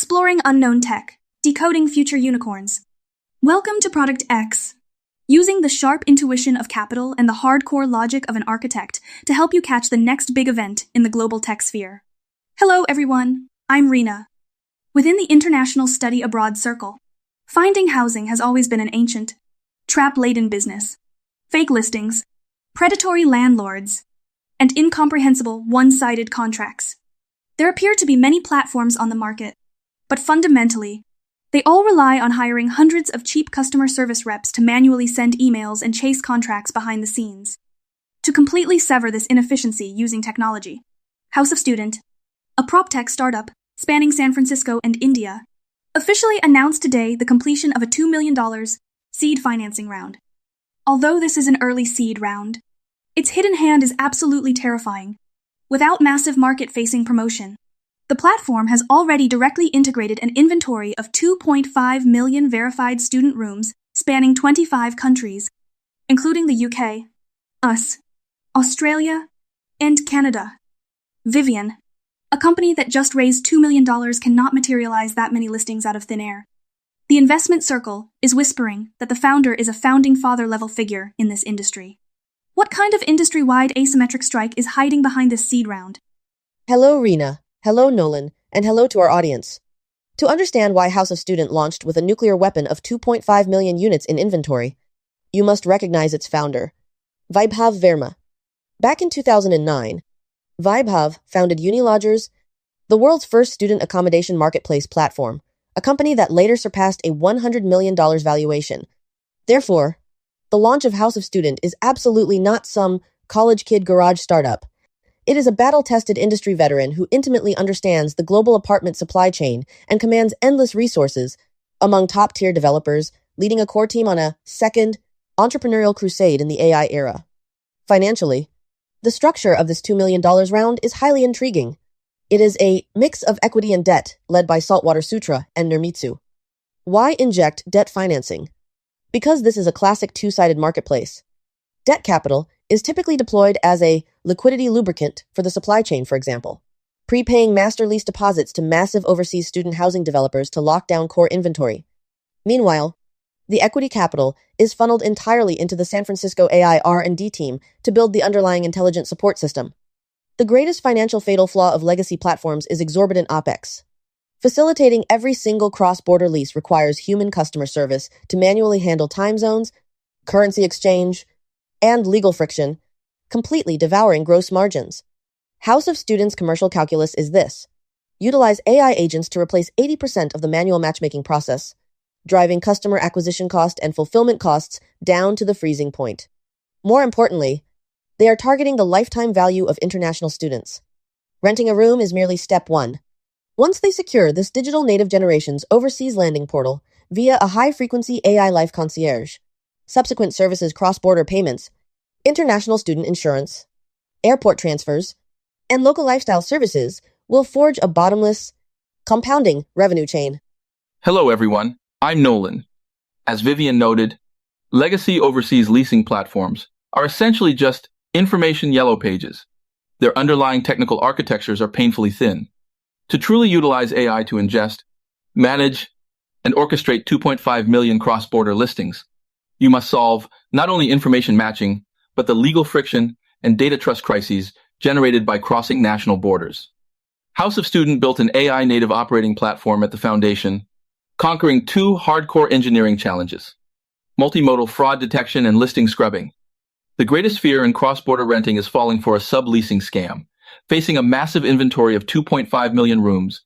Exploring unknown tech, decoding future unicorns. Welcome to ProductX. Using the sharp intuition of capital and the hardcore logic of an architect to help you catch the next big event in the global tech sphere. Hello everyone, I'm Rena. Within the international study abroad circle, finding housing has always been an ancient, trap-laden business. Fake listings, predatory landlords, and incomprehensible one-sided contracts. There appear to be many platforms on the market, but fundamentally, they all rely on hiring hundreds of cheap customer service reps to manually send emails and chase contracts behind the scenes. To completely sever this inefficiency using technology, House of Student, a PropTech startup spanning San Francisco and India, officially announced today the completion of a $2 million seed financing round. Although this is an early seed round, its hidden hand is absolutely terrifying. Without massive market-facing promotion, the platform has already directly integrated an inventory of 2.5 million verified student rooms spanning 25 countries, including the UK, US, Australia, and Canada. Vivian, a company that just raised $2 million, cannot materialize that many listings out of thin air. The investment circle is whispering that the founder is a founding father-level figure in this industry. What kind of industry-wide asymmetric strike is hiding behind this seed round? Hello, Rena. Hello, Nolan. And hello to our audience. To understand why House of Student launched with a nuclear weapon of 2.5 million units in inventory, you must recognize its founder, Vaibhav Verma. Back in 2009, Vaibhav founded Unilodgers, the world's first student accommodation marketplace platform, a company that later surpassed a $100 million valuation. Therefore, the launch of House of Student is absolutely not some college kid garage startup. It is a battle-tested industry veteran who intimately understands the global apartment supply chain and commands endless resources among top-tier developers, leading a core team on a second entrepreneurial crusade in the AI era. Financially, the structure of this $2 million round is highly intriguing. It is a mix of equity and debt led by Saltwater Sutra and Nirmitsu. Why inject debt financing? Because this is a classic two-sided marketplace. Debt capital is typically deployed as a liquidity lubricant for the supply chain, for example, prepaying master lease deposits to massive overseas student housing developers to lock down core inventory. Meanwhile, the equity capital is funneled entirely into the San Francisco AI R&D team to build the underlying intelligent support system. The greatest financial fatal flaw of legacy platforms is exorbitant OpEx. Facilitating every single cross-border lease requires human customer service to manually handle time zones, currency exchange, and legal friction, completely devouring gross margins. House of Students' commercial calculus is this: utilize AI agents to replace 80% of the manual matchmaking process, driving customer acquisition cost and fulfillment costs down to the freezing point. More importantly, they are targeting the lifetime value of international students. Renting a room is merely step one. Once they secure this digital native generation's overseas landing portal via a high-frequency AI life concierge, subsequent services cross-border payments, international student insurance, airport transfers, and local lifestyle services will forge a bottomless, compounding revenue chain. Hello everyone, I'm Nolan. As Vivian noted, legacy overseas leasing platforms are essentially just information yellow pages. Their underlying technical architectures are painfully thin. To truly utilize AI to ingest, manage, and orchestrate 2.5 million cross-border listings, you must solve not only information matching, but the legal friction and data trust crises generated by crossing national borders. House of Student built an AI-native operating platform at the foundation, conquering two hardcore engineering challenges: multimodal fraud detection and listing scrubbing. The greatest fear in cross-border renting is falling for a subleasing scam. Facing a massive inventory of 2.5 million rooms,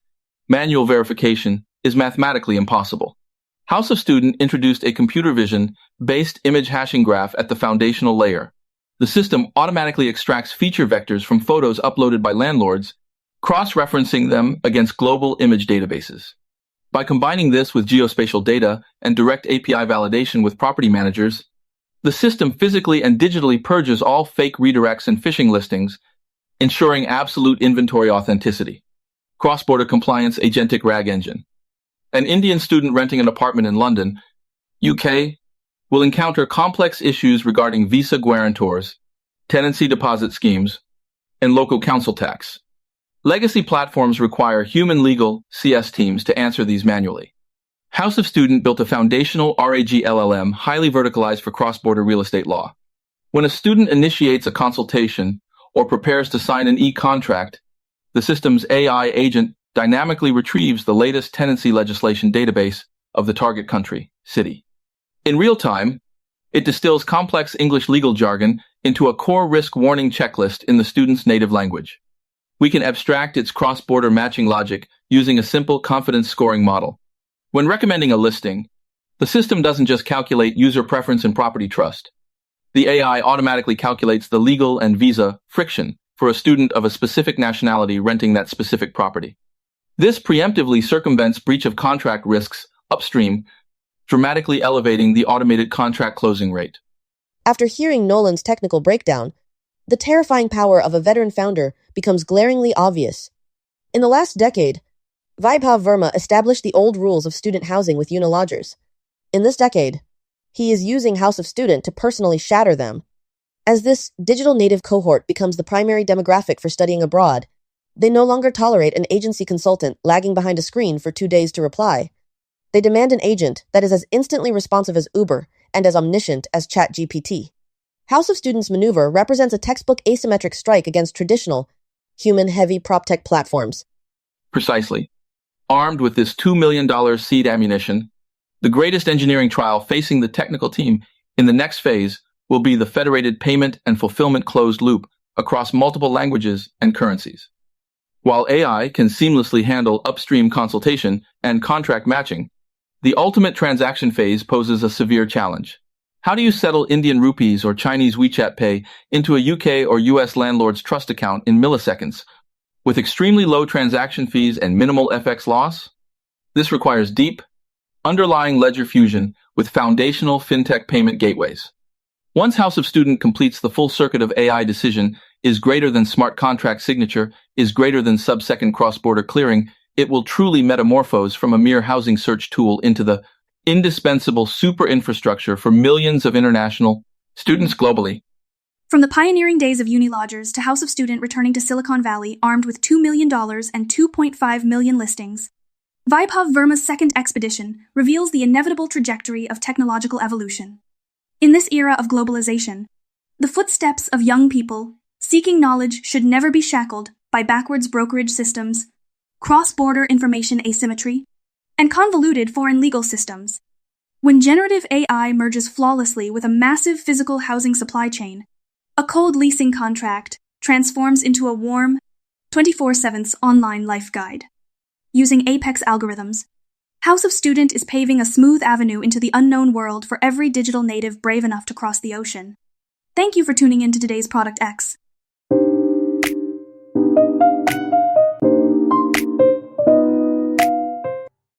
manual verification is mathematically impossible. House of Student introduced a computer vision-based image hashing graph at the foundational layer. The system automatically extracts feature vectors from photos uploaded by landlords, cross-referencing them against global image databases. By combining this with geospatial data and direct API validation with property managers, the system physically and digitally purges all fake redirects and phishing listings, ensuring absolute inventory authenticity. Cross-border compliance agentic RAG engine. An Indian student renting an apartment in London, UK, will encounter complex issues regarding visa guarantors, tenancy deposit schemes, and local council tax. Legacy platforms require human legal CS teams to answer these manually. House of Student built a foundational RAG LLM highly verticalized for cross-border real estate law. When a student initiates a consultation or prepares to sign an e-contract, the system's AI agent dynamically retrieves the latest tenancy legislation database of the target country, city. In real time, it distills complex English legal jargon into a core risk warning checklist in the student's native language. We can abstract its cross-border matching logic using a simple confidence scoring model. When recommending a listing, the system doesn't just calculate user preference and property trust. The AI automatically calculates the legal and visa friction for a student of a specific nationality renting that specific property. This preemptively circumvents breach of contract risks upstream, dramatically elevating the automated contract closing rate. After hearing Nolan's technical breakdown, the terrifying power of a veteran founder becomes glaringly obvious. In the last decade, Vaibhav Verma established the old rules of student housing with Unilodgers. In this decade, he is using House of Student to personally shatter them. As this digital native cohort becomes the primary demographic for studying abroad, they no longer tolerate an agency consultant lagging behind a screen for 2 days to reply. They demand an agent that is as instantly responsive as Uber and as omniscient as ChatGPT. House of Student's maneuver represents a textbook asymmetric strike against traditional, human-heavy PropTech platforms. Precisely. Armed with this $2 million seed ammunition, the greatest engineering trial facing the technical team in the next phase will be the federated payment and fulfillment closed loop across multiple languages and currencies. While AI can seamlessly handle upstream consultation and contract matching, the ultimate transaction phase poses a severe challenge. How do you settle Indian rupees or Chinese WeChat Pay into a UK or US landlord's trust account in milliseconds, with extremely low transaction fees and minimal FX loss? This requires deep, underlying ledger fusion with foundational fintech payment gateways. Once House of Student completes the full circuit of AI decision, is greater than smart contract signature, is greater than sub-second cross-border clearing, it will truly metamorphose from a mere housing search tool into the indispensable super infrastructure for millions of international students globally. From the pioneering days of Unilodgers to House of Student returning to Silicon Valley armed with $2 million and 2.5 million listings, Vaibhav Verma's second expedition reveals the inevitable trajectory of technological evolution. In this era of globalization, the footsteps of young people seeking knowledge should never be shackled by backwards brokerage systems, cross-border information asymmetry, and convoluted foreign legal systems. When generative AI merges flawlessly with a massive physical housing supply chain, a cold leasing contract transforms into a warm, 24/7 online life guide. Using Apex algorithms, House of Student is paving a smooth avenue into the unknown world for every digital native brave enough to cross the ocean. Thank you for tuning in to today's ProductX.